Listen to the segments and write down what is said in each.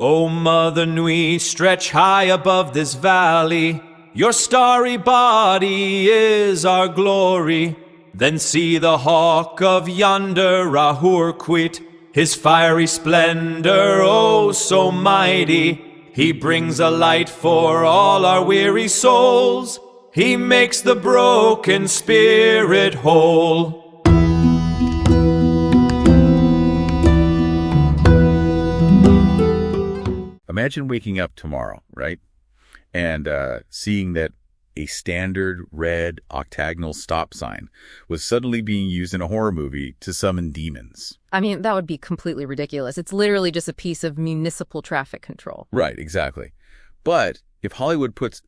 O Mother Nui, stretch high above this valley. Your starry body is our glory. Then see the hawk of yonder Rahur quit, his fiery splendor, oh so mighty. He brings a light for all our weary souls. He makes the broken spirit whole. Imagine waking up tomorrow, right? And seeing that a standard red octagonal stop sign was suddenly being used in a horror movie to summon demons. I mean, that would be completely ridiculous. It's literally just a piece of municipal traffic control. Right, exactly. But if Hollywood puts,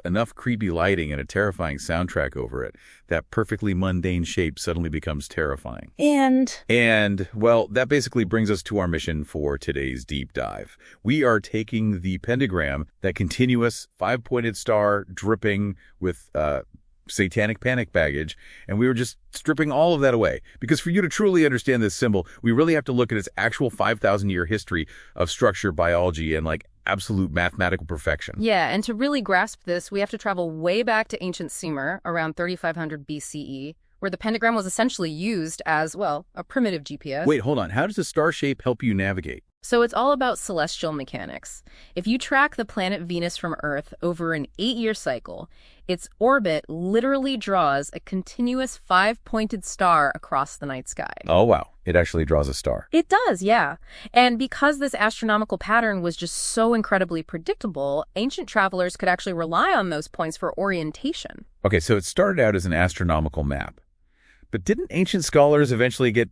enough creepy lighting and a terrifying soundtrack over it, that perfectly mundane shape suddenly becomes terrifying. And, well, that basically brings us to our mission for today's deep dive. We are taking the pentagram, that continuous five-pointed star dripping with satanic panic baggage, and we were just stripping all of that away. Because for you to truly understand this symbol, we really have to look at its actual 5,000-year history of structure, biology, and, absolute mathematical perfection. Yeah, and to really grasp this, we have to travel way back to ancient Sumer, around 3500 BCE, where the pentagram was essentially used as, well, a primitive GPS. Wait, hold on. How does the star shape help you navigate? So it's all about celestial mechanics. If you track the planet Venus from Earth over an 8-year cycle, its orbit literally draws a continuous 5-pointed star across the night sky. Oh, wow. It actually draws a star. It does, yeah. And because this astronomical pattern was just so incredibly predictable, ancient travelers could actually rely on those points for orientation. Okay, so it started out as an astronomical map. But didn't ancient scholars eventually get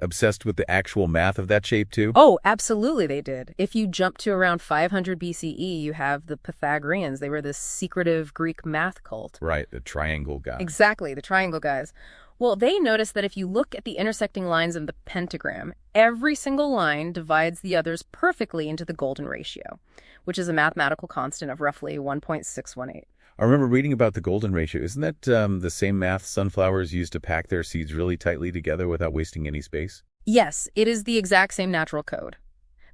obsessed with the actual math of that shape, too? Oh, absolutely they did. If you jump to around 500 BCE, you have the Pythagoreans. They were this secretive Greek math cult. Right, the triangle guy. Exactly, the triangle guys. Well, they noticed that if you look at the intersecting lines of the pentagram, every single line divides the others perfectly into the golden ratio, which is a mathematical constant of roughly 1.618. I remember reading about the golden ratio. Isn't that the same math sunflowers use to pack their seeds really tightly together without wasting any space? Yes, it is the exact same natural code.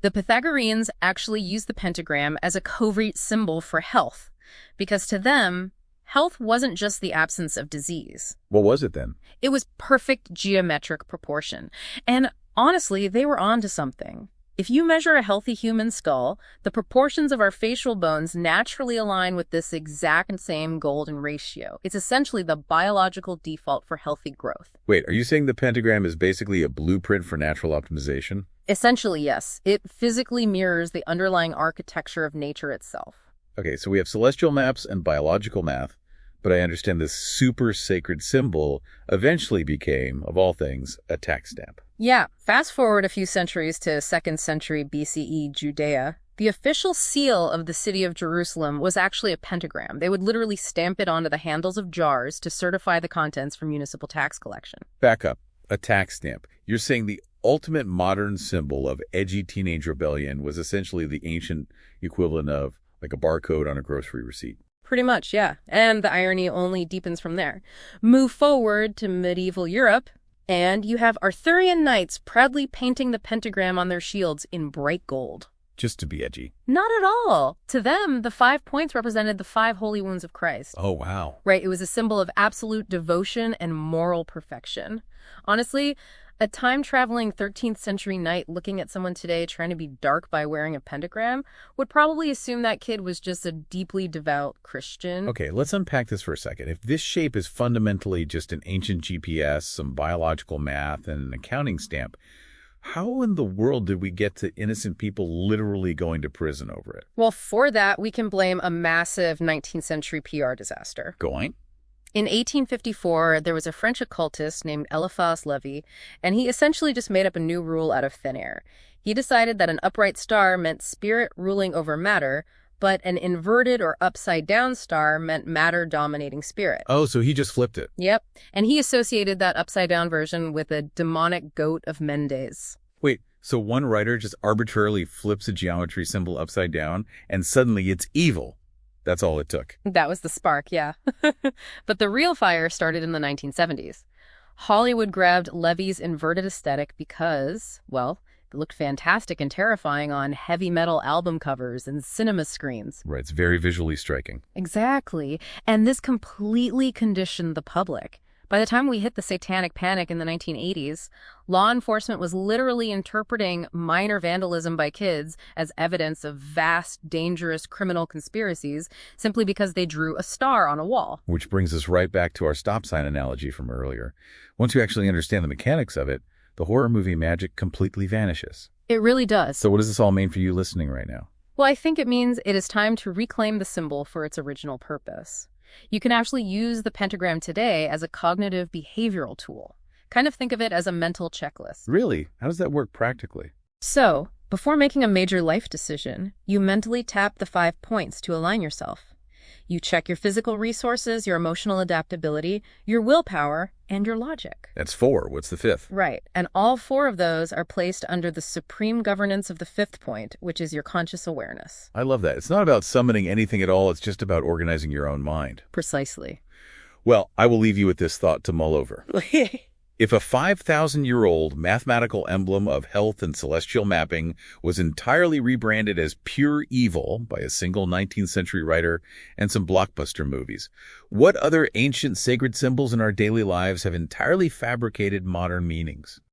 The Pythagoreans actually used the pentagram as a covert symbol for health, because to them, health wasn't just the absence of disease. What was it then? It was perfect geometric proportion. And honestly, they were onto something. If you measure a healthy human skull, the proportions of our facial bones naturally align with this exact same golden ratio. It's essentially the biological default for healthy growth. Wait, are you saying the pentagram is basically a blueprint for natural optimization? Essentially, yes. It physically mirrors the underlying architecture of nature itself. Okay, so we have celestial maps and biological math, but I understand this super sacred symbol eventually became, of all things, a tax stamp. Yeah, fast forward a few centuries to 2nd century BCE Judea. The official seal of the city of Jerusalem was actually a pentagram. They would literally stamp it onto the handles of jars to certify the contents for municipal tax collection. Back up. A tax stamp. You're saying the ultimate modern symbol of edgy teenage rebellion was essentially the ancient equivalent of a barcode on a grocery receipt. Pretty much, yeah. And the irony only deepens from there. Move forward to medieval Europe, and you have Arthurian knights proudly painting the pentagram on their shields in bright gold. Just to be edgy. Not at all. To them, the 5 points represented the 5 holy wounds of Christ. Oh, wow. Right, it was a symbol of absolute devotion and moral perfection. Honestly, a time-traveling 13th century knight looking at someone today trying to be dark by wearing a pentagram would probably assume that kid was just a deeply devout Christian. Okay, let's unpack this for a second. If this shape is fundamentally just an ancient GPS, some biological math, and an accounting stamp, how in the world did we get to innocent people literally going to prison over it? Well, for that, we can blame a massive 19th century PR disaster. Going? In 1854, there was a French occultist named Eliphas Lévy, and he essentially just made up a new rule out of thin air. He decided that an upright star meant spirit ruling over matter, but an inverted or upside-down star meant matter dominating spirit. Oh, so he just flipped it. Yep, and he associated that upside-down version with a demonic goat of Mendes. Wait, so one writer just arbitrarily flips a geometry symbol upside down, and suddenly it's evil? That's all it took. That was the spark, yeah. But the real fire started in the 1970s. Hollywood grabbed Levy's inverted aesthetic because, well, It looked fantastic and terrifying on heavy metal album covers and cinema screens. Right, it's very visually striking. Exactly. And this completely conditioned the public. By the time we hit the Satanic Panic in the 1980s, law enforcement was literally interpreting minor vandalism by kids as evidence of vast, dangerous criminal conspiracies simply because they drew a star on a wall. Which brings us right back to our stop sign analogy from earlier. Once you actually understand the mechanics of it, the horror movie magic completely vanishes. It really does. So what does this all mean for you listening right now? Well, I think it means it is time to reclaim the symbol for its original purpose. You can actually use the pentagram today as a cognitive behavioral tool. Kind of think of it as a mental checklist. Really? How does that work practically? So, before making a major life decision, you mentally tap the 5 points to align yourself. You check your physical resources, your emotional adaptability, your willpower, and your logic. That's 4. What's the 5th? Right, and all 4 of those are placed under the supreme governance of the 5th point, which is your conscious awareness. I love that. It's not about summoning anything at all. It's just about organizing your own mind. Precisely. Well, I will leave you with this thought to mull over. If a 5,000-year-old mathematical emblem of health and celestial mapping was entirely rebranded as pure evil by a single 19th century writer and some blockbuster movies, what other ancient sacred symbols in our daily lives have entirely fabricated modern meanings?